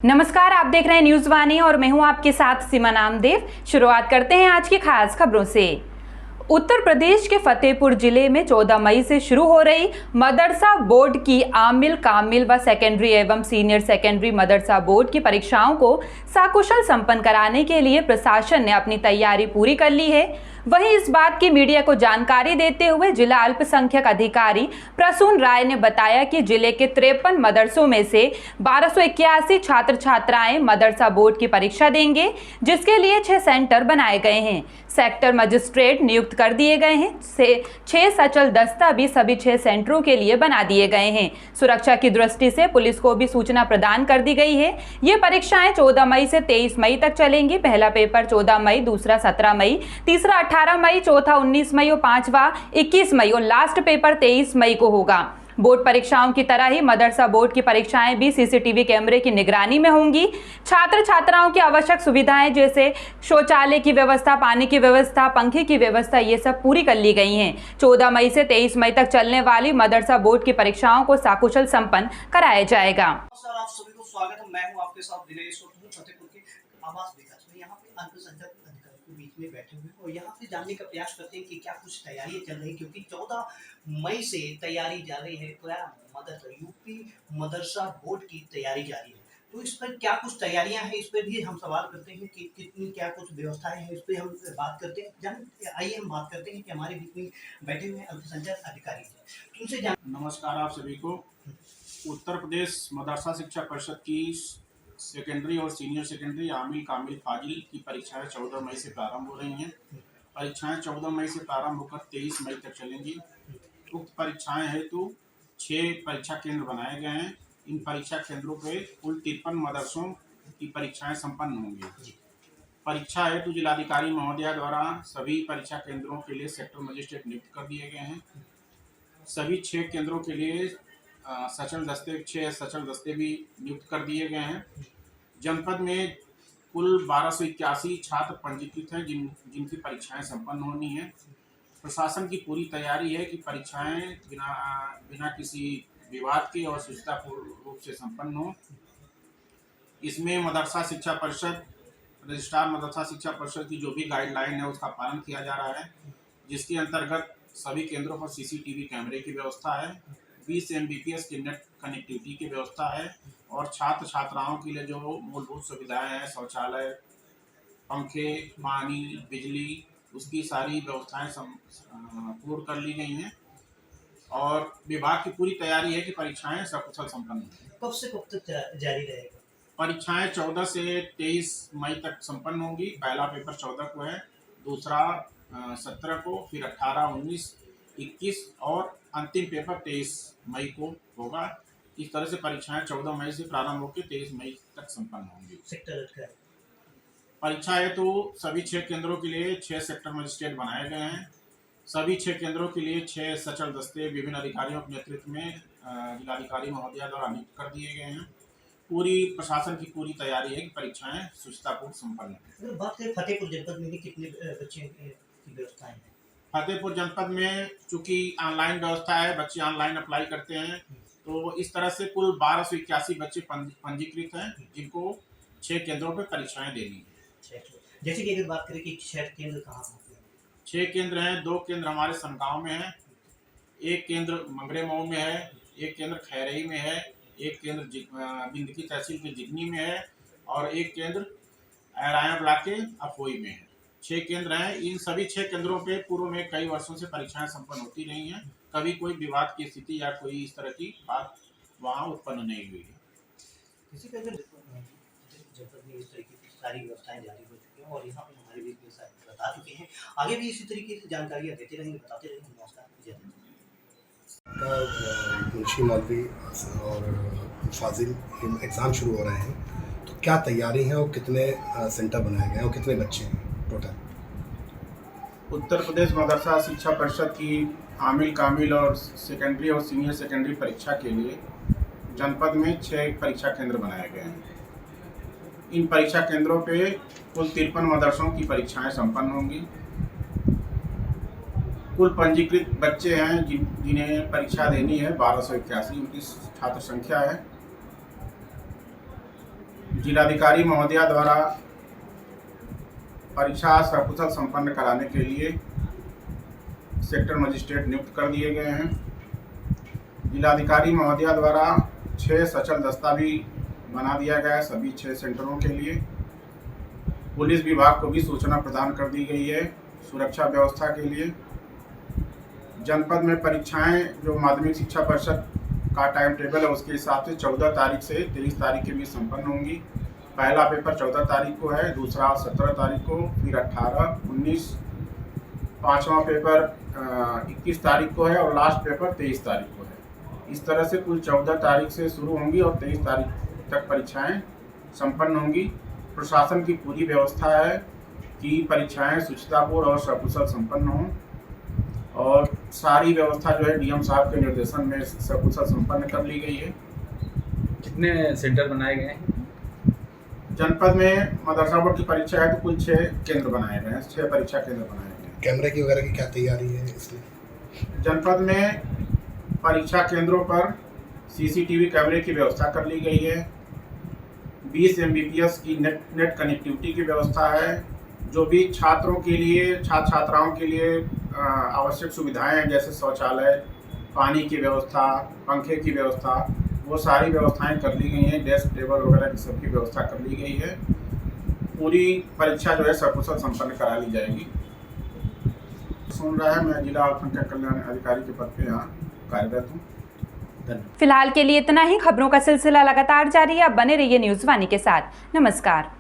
नमस्कार, आप देख रहे हैं न्यूज वाणी और मैं हूं आपके साथ सीमा नामदेव। शुरुआत करते हैं आज की खास खबरों से। उत्तर प्रदेश के फतेहपुर जिले में 14 मई से शुरू हो रही मदरसा बोर्ड की आमिल, कामिल व सेकेंडरी एवं सीनियर सेकेंडरी मदरसा बोर्ड की परीक्षाओं को सकुशल संपन्न कराने के लिए प्रशासन ने अपनी तैयारी पूरी कर ली है। वहीं इस बात की मीडिया को जानकारी देते हुए जिला अल्पसंख्यक अधिकारी प्रसून राय ने बताया कि जिले के 53 मदरसों में से 1281 छात्र छात्राएं मदरसा बोर्ड की परीक्षा देंगे, जिसके लिए 6 सेंटर बनाए गए हैं। सेक्टर मजिस्ट्रेट नियुक्त कर दिए गए हैं। 6 सचल दस्ता भी सभी 6 सेंटरों के लिए बना दिए गए हैं। सुरक्षा की दृष्टि से पुलिस को भी सूचना प्रदान कर दी गई है। ये परीक्षाएं 14 मई से 23 मई तक चलेंगी। पहला पेपर 14 मई, दूसरा 17 मई, तीसरा 18 मई, चौथा 19 मई और पांचवा 21 मई और लास्ट पेपर 23 मई को होगा। बोर्ड परीक्षाओं की तरह ही मदरसा बोर्ड की परीक्षाएं भी सीसीटीवी कैमरे की निगरानी में होंगी। छात्र छात्राओं की आवश्यक सुविधाएं जैसे शौचालय की व्यवस्था, पानी की व्यवस्था, पंखे की व्यवस्था, ये सब पूरी कर ली गई हैं। 14 मई से 23 मई तक चलने वाली मदरसा बोर्ड की परीक्षाओं को सकुशल संपन्न कराया जाएगा। सर, आप सभी को स्वागत है। मैं हूं आपके साथ दिनेश और फतेहपुर के आवास विकास में यहाँ पे अल्पसंख्यक अधिकारी के बीच में बैठे हुए और यहाँ पे जानने का प्रयास करते हैं कि क्या कुछ तैयारियां चल रही, क्योंकि 14 मई से तैयारी जा रही है। तो यूपी मदरसा बोर्ड की तैयारी जारी है, तो इस पर क्या कुछ तैयारियां हैं, इस पर भी हम सवाल करते हैं कि कितनी क्या कुछ व्यवस्थाएं हैं, इस पर हम बात करते हैं। आइए हम बात करते हैं कि हमारे बीच में बैठे हुए अल्पसंख्यक अधिकारी हैं, तुमसे जान। नमस्कार आप सभी को। उत्तर प्रदेश मदरसा शिक्षा परिषद की सेकेंडरी और सीनियर सेकेंडरी आमिल, कामिल, फाजिल की परीक्षाएं 14 मई से प्रारंभ हो रही हैं। परीक्षाएं 14 मई से प्रारंभ होकर 23 मई तक चलेंगी। उक्त परीक्षाएं हेतु 6 परीक्षा केंद्र बनाए गए हैं। इन परीक्षा केंद्रों पे कुल 53 मदरसों की परीक्षाएं संपन्न होंगी। परीक्षा हेतु जिलाधिकारी महोदया द्वारा सभी परीक्षा केंद्रों के लिए सेक्टर मजिस्ट्रेट नियुक्त कर दिए गए हैं। सभी 6 केंद्रों के लिए 6 सचल दस्ते भी नियुक्त कर दिए गए हैं। जनपद में कुल 1281 छात्र पंजीकृत हैं जिनकी परीक्षाएं संपन्न होनी है। प्रशासन की पूरी तैयारी है कि परीक्षाएं बिना किसी विवाद के और सुचितापूर्ण रूप से संपन्न हो। इसमें मदरसा शिक्षा परिषद, रजिस्ट्रार मदरसा शिक्षा परिषद की जो भी गाइडलाइन है उसका पालन किया जा रहा है, जिसके अंतर्गत सभी केंद्रों पर सीसीटीवी कैमरे की व्यवस्था है, 20 Mbps की नेट कनेक्टिविटी की व्यवस्था है और छात्र छात्राओं के लिए जो मूलभूत सुविधाएं हैं, शौचालय, पंखे, पानी, बिजली, उसकी सारी व्यवस्थाएं पूर्ण कर ली गई हैं और विभाग की पूरी तैयारी है कि परीक्षाएं सकुशल संपन्न हों। कब से कब तक जारी रहेगा? परीक्षाएं 14 से 23 मई तक संपन्न होंगी। पहला पेपर 14 को है, दूसरा 17 को, फिर 18, 19, 21 और अंतिम पेपर 23 मई को होगा। इस तरह से परीक्षाएं 14 मई से प्रारंभ होकर 23 मई तक संपन्न होंगी। सेक्टर परीक्षा है तो सभी 6 केंद्रों के लिए 6 सेक्टर मजिस्ट्रेट बनाए गए हैं। सभी 6 केंद्रों के लिए 6 सचल दस्ते विभिन्न अधिकारियों के नेतृत्व में जिलाधिकारी महोदया द्वारा नियुक्त कर दिए गए हैं। पूरी प्रशासन की पूरी तैयारी है कि परीक्षाएं सुचितापूर्ण संपन्न हो। बात करें फतेहपुर जनपद में कितने बच्चे की व्यवस्थाएं हैं? फतेहपुर जनपद में चूंकि ऑनलाइन व्यवस्था है, बच्चे ऑनलाइन अप्लाई करते हैं, तो इस तरह से कुल 1281 बच्चे पंजीकृत हैं जिनको 6 केंद्रों पर परीक्षाएं देनी है। जैसे कि अगर बात करें कि 6 केंद्र कहाँ होते हैं? 6 केंद्र हैं। 2 केंद्र हमारे सनगांव में है, एक केंद्र मंगरे मऊ में है, एक केंद्र खैरई में है, एक केंद्र बिंदकी तहसील के जिगनी में है और एक केंद्र ऐराया ब्लॉक के अफोई में है। 6 केंद्र हैं। इन सभी 6 केंद्रों पे पूर्व में कई वर्षों से परीक्षाएं संपन्न होती रही हैं। कभी कोई विवाद की स्थिति या कोई इस तरह की बात वहाँ उत्पन्न नहीं हुई है। किसी का जनपद में इस तरीके की सारी व्यवस्थाएं जारी हो चुकी हैं और यहाँ पे हमारे बीच में बता चुके हैं। आगे भी इसी तरीके से जानकारियाँ देते रहेंगे, बताते रहेंगे। नमस्कार। मुंशी मौलवी और फाजिल एग्ज़ाम शुरू हो रहे हैं, तो क्या तैयारी है और कितने सेंटर बनाए गए हैं और कितने बच्चे हैं टोटल? उत्तर प्रदेश मदरसा शिक्षा परिषद की आमिल, कामिल और सेकेंडरी और सीनियर सेकेंडरी परीक्षा के लिए जनपद में 6 परीक्षा केंद्र बनाए गए हैं। इन परीक्षा केंद्रों पे कुल 53 मदरसों की परीक्षाएं संपन्न होंगी। कुल पंजीकृत बच्चे हैं जिन्हें परीक्षा देनी है 1281, उनकी छात्र संख्या है। जिलाधिकारी महोदया द्वारा परीक्षा सकुशल संपन्न कराने के लिए सेक्टर मजिस्ट्रेट नियुक्त कर दिए गए हैं। जिलाधिकारी महोदया द्वारा 6 सचल दस्ता भी बना दिया गया है सभी 6 सेंटरों के लिए। पुलिस विभाग को भी सूचना प्रदान कर दी गई है सुरक्षा व्यवस्था के लिए। जनपद में परीक्षाएं जो माध्यमिक शिक्षा परिषद का टाइम टेबल है उसके हिसाब से 14 तारीख से 23 तारीख के बीच संपन्न होंगी। पहला पेपर 14 तारीख को है, दूसरा 17 तारीख को, फिर 18, 19, पाँचवा पेपर 21 तारीख को है और लास्ट पेपर 23 तारीख को है। इस तरह से कुल 14 तारीख से शुरू होंगी और 23 तारीख तक परीक्षाएं संपन्न होंगी। प्रशासन की पूरी व्यवस्था है कि परीक्षाएं सुचितापूर्ण और सकुशल संपन्न हों और सारी व्यवस्था जो है डीएम साहब के निर्देशन में सकुशल संपन्न कर ली गई है। कितने सेंटर बनाए गए हैं? जनपद में मदरसा बोर्ड की परीक्षा है तो कुल 6 केंद्र बनाए गए हैं, 6 परीक्षा केंद्र बनाए गए हैं। कैमरे की वगैरह की क्या तैयारी है इसमें? जनपद में परीक्षा केंद्रों पर सीसीटीवी कैमरे की व्यवस्था कर ली गई है। 20 Mbps की नेट कनेक्टिविटी की व्यवस्था है। जो भी छात्रों के लिए छात्र छात्राओं के लिए आवश्यक सुविधाएं हैं जैसे शौचालय, पानी की व्यवस्था, पंखे की व्यवस्था, वो सारी व्यवस्थाएं कर ली गई हैं। डेस्क टेबल वगैरह की सबकी व्यवस्था कर ली गई है। पूरी परीक्षा जो है सकुशल संपन्न करा ली जाएगी। सुन रहा है, मैं जिला अल्पसंख्यक कल्याण अधिकारी के पद पे यहाँ कार्यरत हूँ। धन्यवाद। फिलहाल के लिए इतना ही। खबरों का सिलसिला लगातार जारी है। अब बने रहिए न्यूज़ वाणी के साथ। नमस्कार।